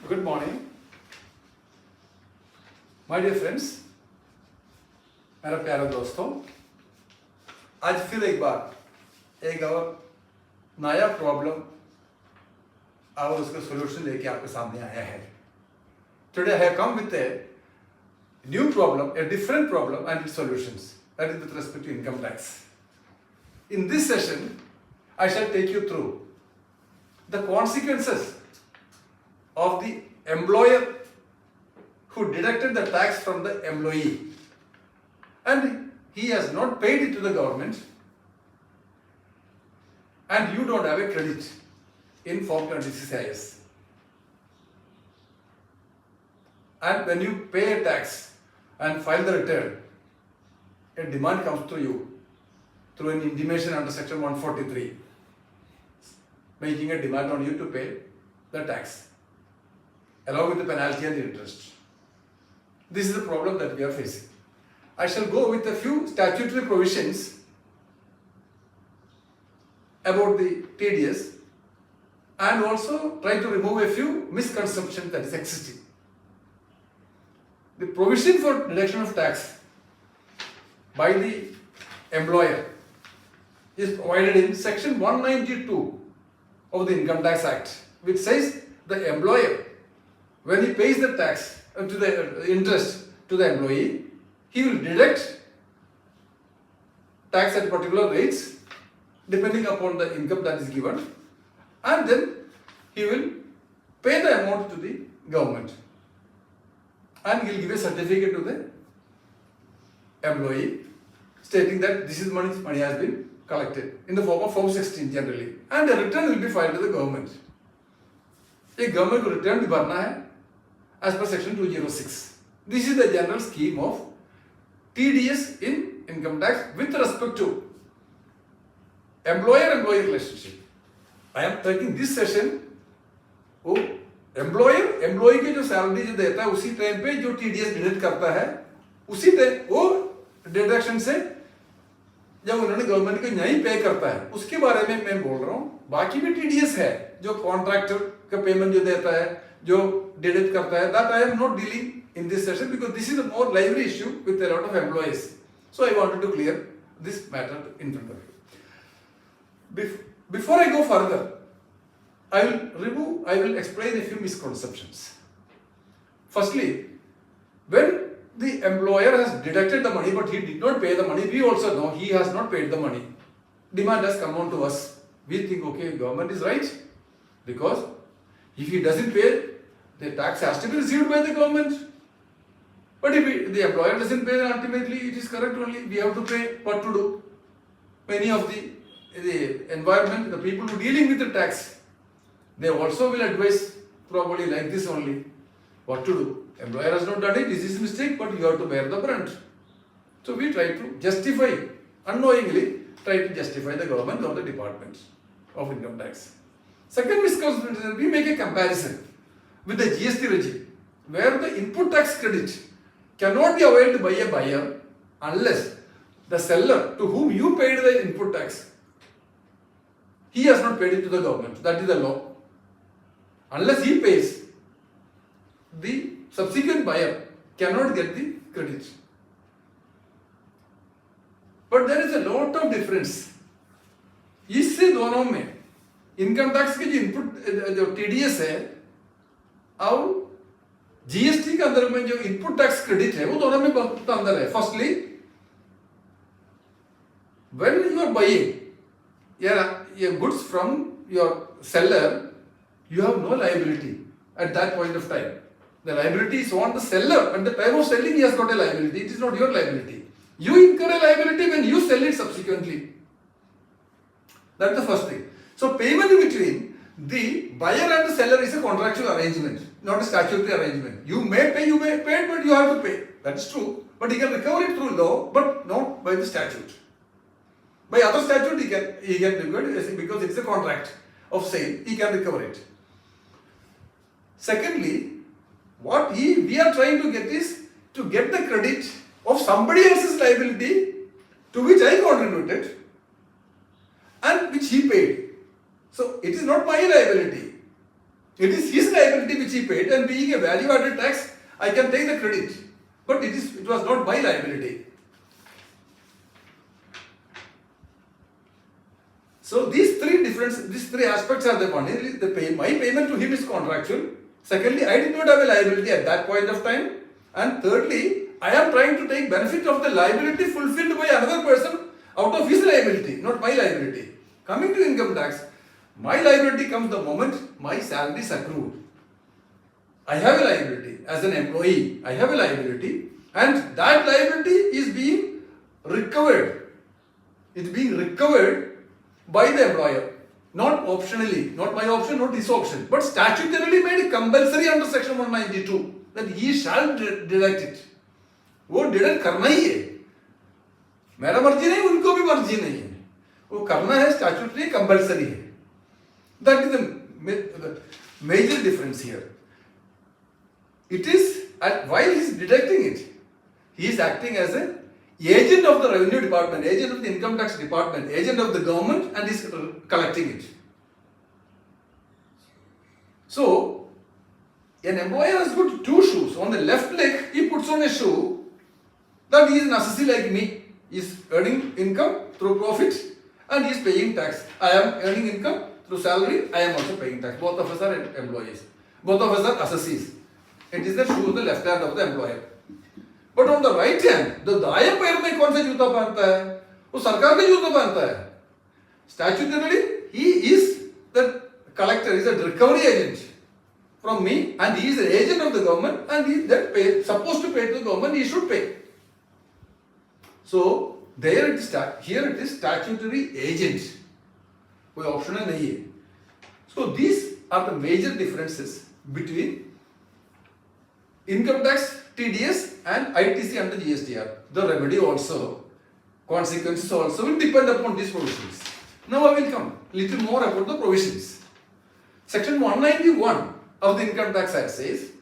Good morning, my dear friends, मेरा प्यारा दोस्तों। आज फिर एक बार एक और नया प्रॉब्लम और उसका सॉल्यूशन लेके आपके सामने आया है। Today I have come with a new problem, a different problem and its solutions, that is with respect to income tax. In this session, I shall take you through the consequences of the employer who deducted the tax from the employee and he has not paid it to the government and you don't have a credit in Form 26IS. And when you pay a tax and file the return, a demand comes to you through an intimation under Section 143, making a demand on you to pay the tax along with the penalty and the interest. This is the problem that we are facing. I shall go with a few statutory provisions about the TDS and also try to remove a few misconceptions that is existing. The provision for deduction of tax by the employer is provided in Section 192 of the Income Tax Act, which says the employer, when he pays the tax to the interest to the employee, he will deduct tax at particular rates depending upon the income that is given, and then he will pay the amount to the government and he will give a certificate to the employee stating that this is money has been collected in the form of Form 16 generally, and a return will be filed to the government. A government को return भी भरना है as per Section 206. This is the general scheme of TDS in income tax with respect to employer-employee relationship. I am taking this session. वो employer employee के जो salary जो देता है उसी टाइम पे जो TDS डिडक्ट करता है उसी टाइम वो डिडक्शन से जब उन्होंने गवर्नमेंट को नहीं पे करता है उसके बारे में मैं बोल रहा हूँ। बाकी भी TDS है जो कॉन्ट्रैक्टर का पेमेंट जो देता है जो डिडक्ट करता है, that I am not dealing in this session because this is a more lively issue with a lot of employees. So I wanted to clear this matter in front of you. Before I go further, I will explain a few misconceptions. Firstly, when the employer has deducted the money but he did not pay the money, we also know he has not paid the money. Demand has come on to us. We think, okay, government is right because if he doesn't pay, the tax has to be received by the government. But if the employer doesn't pay, then ultimately it is correct only. We have to pay. What to do? Many of the environment, the people who are dealing with the tax, they also will advise probably like this only. What to do? Employer has not done it. This is a mistake, but you have to bear the brunt. So we try to justify, unknowingly try to justify the government or the department of income tax. Second misconception is we make a comparison with the GST regime, where the input tax credit cannot be availed by a buyer unless the seller to whom you paid the input tax, he has not paid it to the government. That is the law. Unless he pays, the subsequent buyer cannot get the credit. But there is a lot of difference. इससे दोनों में income tax की जो input जो TDS है और GST के अंदर में जो इनपुट टैक्स क्रेडिट है वो दोनों में बहुत अंदर है. Firstly, when you are buying your goods from your seller, you have no liability at that point of time. The liability is on the seller. At the time of selling, he has got a liability. It is not your liability. You incur a liability when you sell it subsequently. That's the first thing. So payment between the buyer and the seller is a contractual arrangement, not a statutory arrangement. You may pay, but you have to pay. That is true. But he can recover it through law, but not by the statute. By other statute, he can recover it because it's a contract of sale. He can recover it. Secondly, what we are trying to get is to get the credit of somebody else's liability to which I contributed and which he paid. So it is not my liability. It is his liability which he paid, and being a value-added tax, I can take the credit. But it was not my liability. So these three aspects are the one. My payment to him is contractual. Secondly, I did not have a liability at that point of time. And thirdly, I am trying to take benefit of the liability fulfilled by another person out of his liability, not my liability. Coming to income tax, my liability comes the moment my salary is accrued. I have a liability as an employee. I have a liability, and that liability is being recovered. It's being recovered by the employer, not optionally, not my option, not his option, but statutorily made compulsory under section 192 that he shall deduct it. वो deduct करना ही है, मेरा मर्जी नहीं, उनको भी मर्जी नहीं है, वो करना है, स्टैट्यूटरी कंपल्सरी है. That is the major difference here. It is, while he is deducting it, he is acting as an agent of the revenue department, agent of the income tax department, agent of the government, and is collecting it. So, an employer has got two shoes. On the left leg, he puts on a shoe that he is an assessee like me. He is earning income through profit and he is paying tax. I am earning income through salary, I am also paying tax. Both of us are employees. Both of us are assessees. It is the shoe of the left hand of the employer. But on the right hand, the दाएं पैर में कौन सा जूता पहनता है? वो सरकार का जूता पहनता है. Statutorily, he is the collector, he is a recovery agent from me, and he is the agent of the government, and he is that supposed to pay to the government, he should pay. So here it is statutory agent. कोई option नहीं है. So these are the major differences between income tax, TDS and ITC under GSTR. The remedy also, consequences also will depend upon these provisions. Now I will come little more about the provisions. Section 191 of the Income Tax Act says,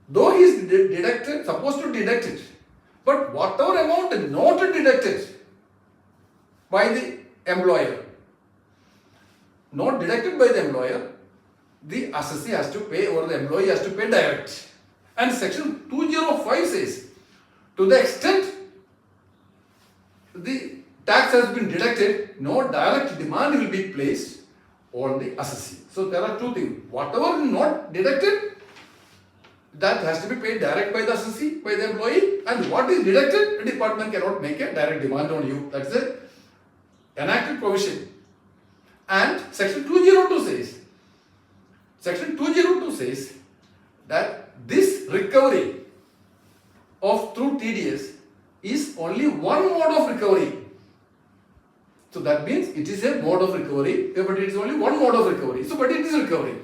though he is supposed to deduct it, but whatever amount not deducted by the employer, not deducted by the employer, the assessee has to pay or the employee has to pay direct. And section 205 says, to the extent the tax has been deducted, no direct demand will be placed on the assessee. So there are two things. Whatever is not deducted, that has to be paid direct by the assessee, by the employee, and what is deducted, the department cannot make a direct demand on you. That's an enacted provision. And section 202 says that this recovery of through TDS is only one mode of recovery. So that means it is a mode of recovery, but it is only one mode of recovery. So, but it is recovery.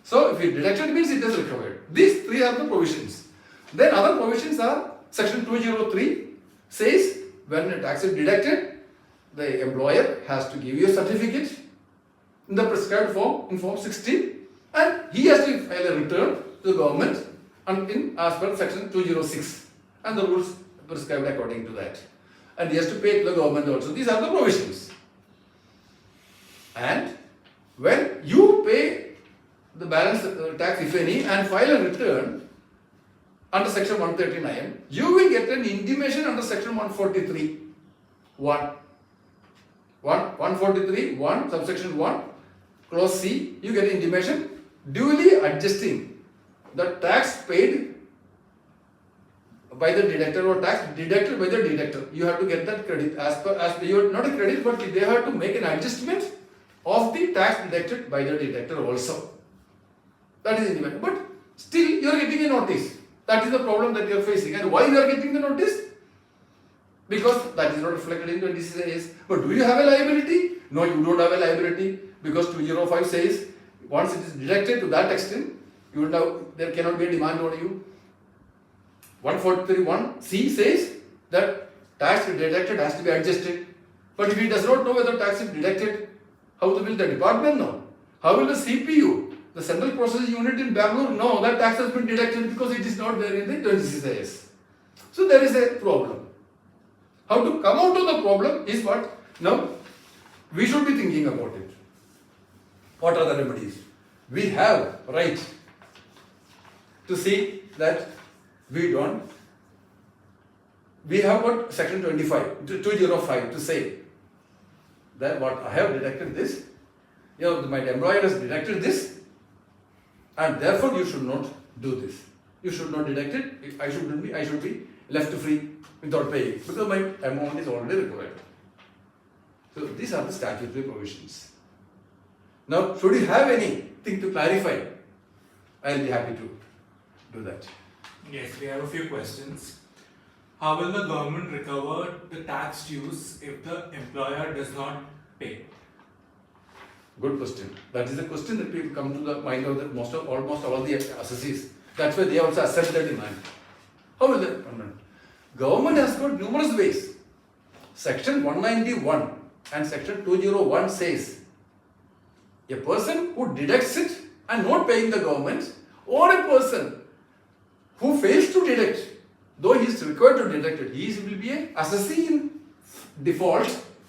So, if it deducted means it is recovered. These three are the provisions. Then other provisions are section 203 says when a tax is deducted, the employer has to give you a certificate in the prescribed form, in form 16, and he has to file a return to the government and in as per section 206 and the rules prescribed according to that. And he has to pay to the government also. These are the provisions. And when you pay the balance tax, if any, and file a return under section 139, you will get an intimation under section 143, 143, 1, subsection 1, clause C, you get an intimation duly adjusting the tax paid by the deductor or tax deducted by the deductor. You have to get that credit as per you, not a credit, but they have to make an adjustment of the tax deducted by the deductor also. That is independent. But still you are getting a notice. That is the problem that you are facing. And why you are getting the notice? Because that is not reflected in 26. But do you have a liability? No, you don't have a liability, because 205 says once it is deducted to that extent, you will have, there cannot be a demand on you. 143(1)(c) says that tax deducted has to be adjusted. But if he does not know whether tax is deducted, how will the department know? How will the CPU, the Central Processing Unit in Bangalore, know that tax has been deducted, because it is not there in the 26IS? So there is a problem. How to come out of the problem is what now we should be thinking about it. What are the remedies? we have right to see that we don't. We have got section 205 to say that what I have deducted this, my employer has deducted this, and therefore you should not do this. You should not deduct it. I should be left free without paying because my amount is already required. So these are the statutory provisions. Now, should you have anything to clarify, I will be happy to do that. Yes, we have a few questions. How will the government recover the tax dues if the employer does not pay? Good question. That is the question that will come to the mind of almost all the assessees. That's why they also accept the demand. How will the government has got numerous ways. Section 191 and section 201 says a person who deducts it and not paying the government, or a person who fails to deduct, though he is required to deduct it, he will be an assessee in default,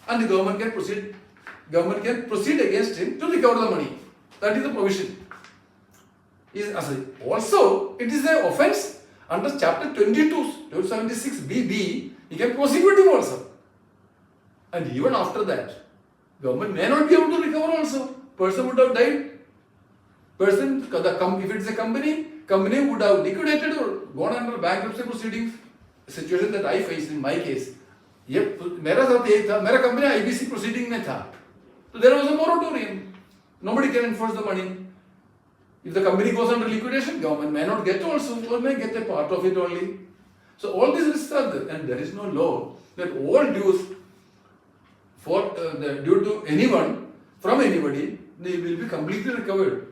and the government can proceed against him to recover the money. That is the provision. Also, it is an offence under chapter 22, 276BB, he can prosecute him also. And even after that, government may not be able to recover also. Person would have died. If it is a company would have liquidated or gone under bankruptcy proceedings. A situation that I faced in my case. मेरा साथ यही था, मेरा company IBC proceeding में था. So there was a moratorium. Nobody can enforce the money. If the company goes under liquidation, government may not get also, or may get a part of it only. So all these risks are there, and there is no law that all dues due to anyone, from anybody, they will be completely recovered.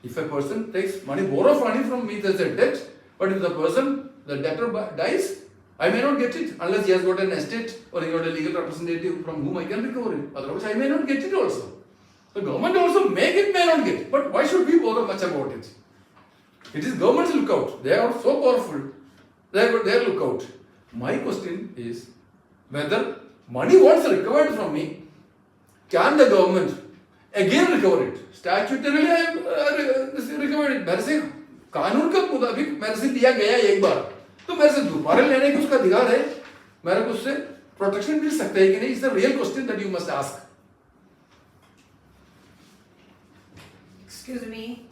If a person takes money, borrows money from me, there's a debt, but if the debtor dies, I may not get it unless he has got an estate or he got a legal representative from whom I can recover it. Otherwise, I may not get it also. The government also may not get, but why should we bother much about it? It is government's lookout. They are so powerful. They have got their lookout. My question is whether money once recovered from me, can the government again recover it? Statutorily, I have recovered it. मेरे से कानून के मुताबिक मेरे से लिया गया एक बार, तो मेरे से दोबारा लेने का उसका अधिकार है. मेरे को उससे प्रोटेक्शन मिल सकता है कि नहीं? It's the real question that you must ask. Excuse me.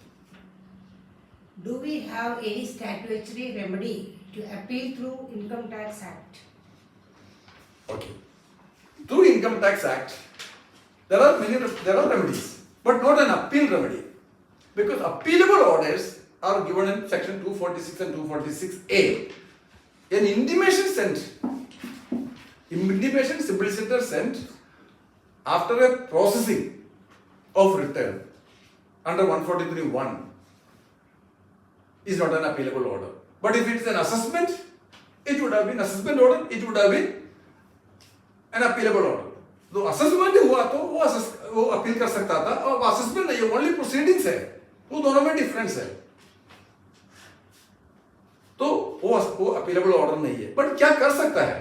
Do we have any statutory remedy to appeal through Income Tax Act? Okay. Through Income Tax Act, there are remedies, but not an appeal remedy, because appealable orders are given in section 246 and 246A. An intimation simpliciter sent after a processing of return under 143(1) is not an appealable order. But if it is an assessment, it would have been assessment order, it would have been an appealable order. तो assessment हुआ तो वो appeal कर सकता था, और assessment नहीं, only proceedings है, वो दोनों में डिफरेंस है. तो वो अपीलेबल ऑर्डर नहीं है. बट क्या कर सकता है?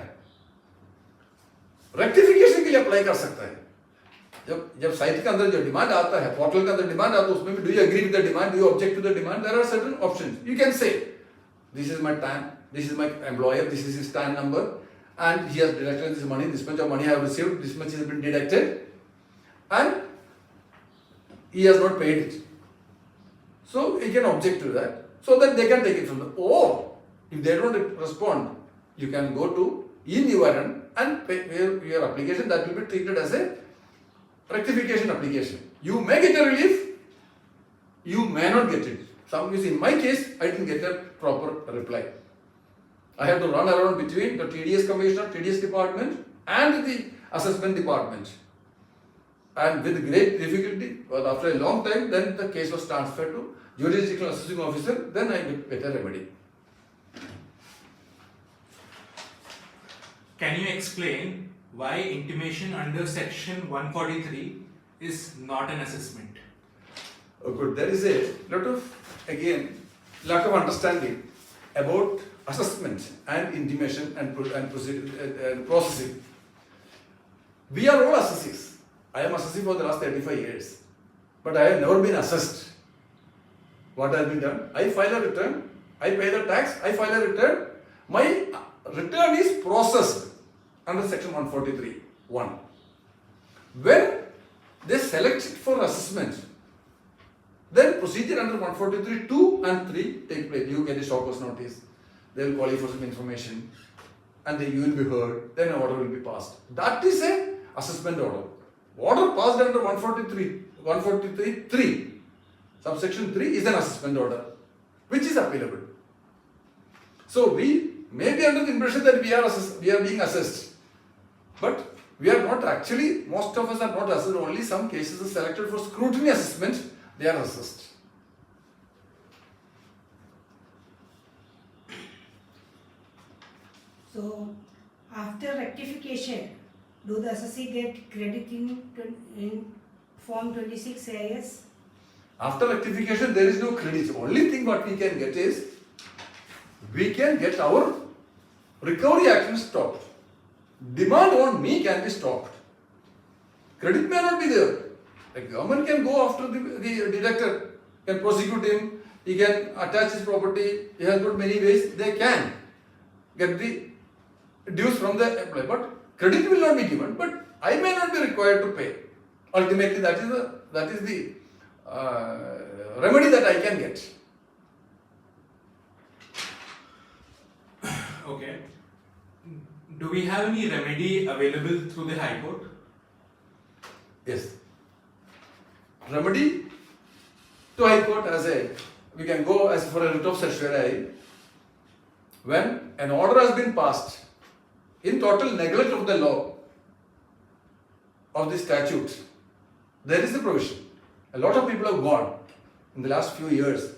रेक्टिफिकेशन के लिए अप्लाई कर सकता है. जब साइट के अंदर जो डिमांड आता है, पोर्टल के अंदर डिमांड आता है, उसमें भी do you agree with the demand, do you object to the demand, there are certain options. You can say this is my time, this is my employer, this is his time number, and he has deducted this money, this much of money I have received, this much has been deducted, and he has not paid it. So he can object to that, so that they can take it from the, or if they don't respond, you can go to e-Nivaran and pay your application. That will be treated as a rectification application. You may get a relief, you may not get it. In my case, I didn't get a proper reply. I had to run around between the TDS commissioner, TDS department, and the assessment department. And with great difficulty, but after a long time, then the case was transferred to jurisdictional assessing officer, then I get a remedy. Can you explain why intimation under section 143 is not an assessment? Oh, good. There is a lot of understanding about assessment and intimation and processing. We are all assessees. I am assessee for the last 35 years, but I have never been assessed. what has been done? I file a return, I pay the tax, I file a return. My return is processed under section 143(1). When they select it for assessment, then procedure under 143(2) and 3 take place. You get a shockers notice, they will call you for some information, and then you will be heard, then an order will be passed. That is a assessment order. Order passed under 143(3), subsection 3 is an assessment order, which is appealable. So we may be under the impression that we are being assessed, but we are not actually, most of us are not assessed, only some cases are selected for scrutiny assessment, they are assessed. So, after rectification, do the assessee get credit in Form 26 AIS? After rectification, there is no credit. Only thing what we can get is, we can get our recovery action stopped. Demand on me can be stopped. Credit may not be there. The government can go after the deductor, can prosecute him, he can attach his property, he has got many ways, they can get the dues from the employee. But credit will not be given, but I may not be required to pay. Ultimately, that is the remedy that I can get. Okay. Do we have any remedy available through the High Court? Yes. Remedy to High Court we can go as for a writ of certiorari when an order has been passed in total neglect of the law of the statute. There is a provision. A lot of people have gone in the last few years.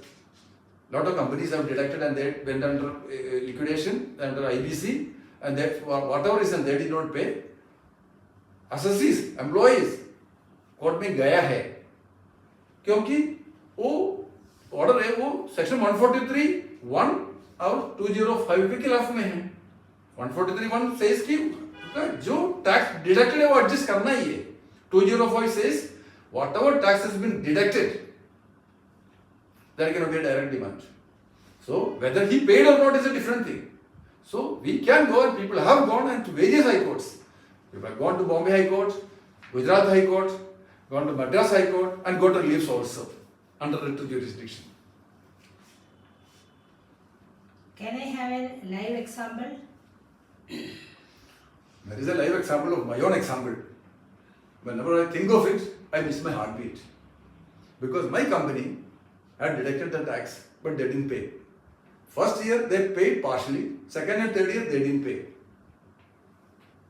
A lot of companies have deducted and they went under liquidation, under IBC, and that for whatever reason they did not pay. Assessees, employees, court में गया है क्योंकि वो order है वो section 143(1) और 205 के खिलाफ में है. 143(1) सेज कि जो टैक्स डिडक्टेड है वो एडजस्ट करना ही है. 205 says whatever tax has been deducted, there cannot be a direct demand. So whether he paid or not is a different thing. So we can go, and people have gone and to various high courts. People have gone to Bombay High Court, Gujarat High Court, gone to Madras High Court, and got reliefs also under writ of jurisdiction. Can I have a live example? There is a live example of my own example. Whenever I think of it, I miss my heartbeat. Because my company had deducted the tax, but they didn't pay. First year they paid partially, second and third year they didn't pay.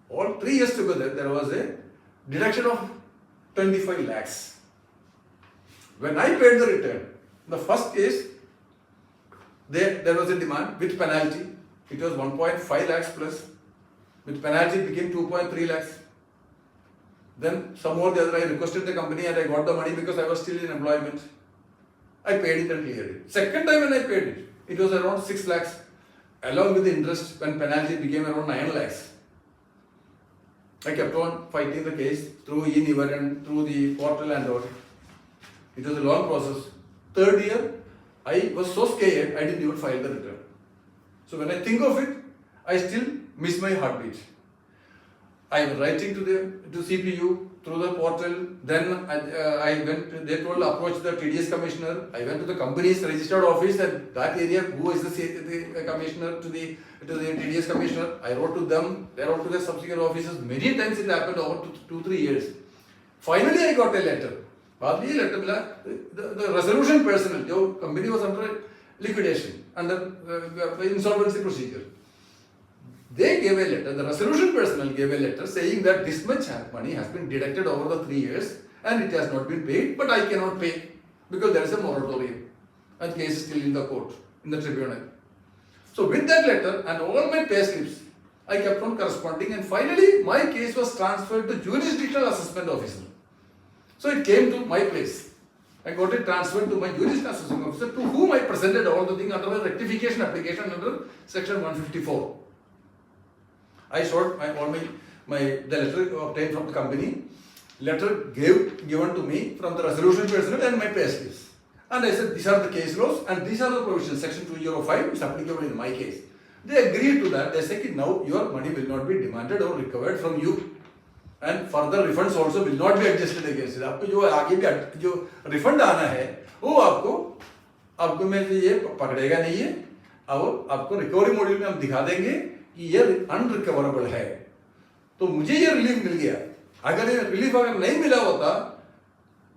All 3 years together there was a deduction of 25 lakhs. When I paid the return, the first case, there was a demand with penalty. It was 1.5 lakhs plus. With penalty it became 2.3 lakhs. Then somehow or the other I requested the company and I got the money because I was still in employment. I paid it and cleared it. Second time when I paid it, it was around 6 lakhs. Along with the interest, when penalty became around 9 lakhs. I kept on fighting the case through e-Nivar and through the portal and all. It was a long process. Third year, I was so scared, I didn't even file the return. So when I think of it, I still miss my heartbeat. I was writing to CPU through the portal. Then I went. They told approach the TDS commissioner. I went to the company's registered office at that area. Who is the commissioner to the TDS commissioner? I wrote to them. They wrote to the subsequent offices. Many times it happened over 2-3 years. Finally, I got a letter. बाद में ये letter मिला. The resolution personnel, जो company was under liquidation, under insolvency procedure. They gave a letter, the resolution personnel gave a letter saying that this much money has been deducted over the 3 years and it has not been paid, but I cannot pay because there is a moratorium and the case is still in the court, in the tribunal. So with that letter and all my pay slips, I kept on corresponding and finally my case was transferred to jurisdictional assessment officer. So it came to my place. I got it transferred to my jurisdictional assessment officer to whom I presented all the things under a rectification application under section 154. I showed the letter obtained from the company, letter given to me from the resolution personnel and my pay slips. And I said, these are the case laws and these are the provisions. Section 205 is applicable in my case. They agreed to that. They said, now your money will not be demanded or recovered from you. And further refunds also will not be adjusted against it. आपको जो आगे भी जो refund आना है, वो आपको में से ये पकड़ेगा नहीं है, और आपको रिकवरी मॉड्यूल में हम दिखा देंगे कि ये अनरिकवरेबल है. तो मुझे ये रिलीफ मिल गया. अगर ये रिलीफ अगर नहीं मिला होता,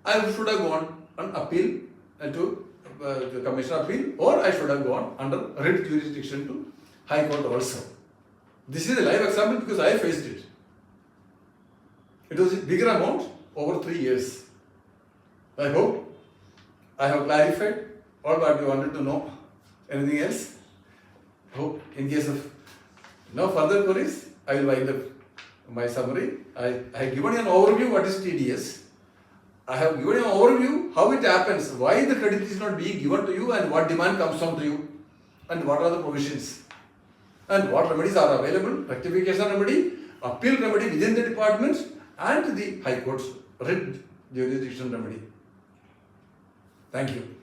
I should have gone on appeal to the Commission of Appeal, or I should have gone under writ jurisdiction to High Court also. This is a live example because I faced it. It was a bigger amount over 3 years. I hope I have clarified all what you wanted to know. Anything else? Hope in case of no further queries, I will wind up my summary. I have given you an overview what is TDS. I have given you an overview how it happens, why the credit is not being given to you and what demand comes on to you and what are the provisions and what remedies are available, rectification remedy, appeal remedy within the departments and the High Court's writ jurisdiction remedy. Thank you.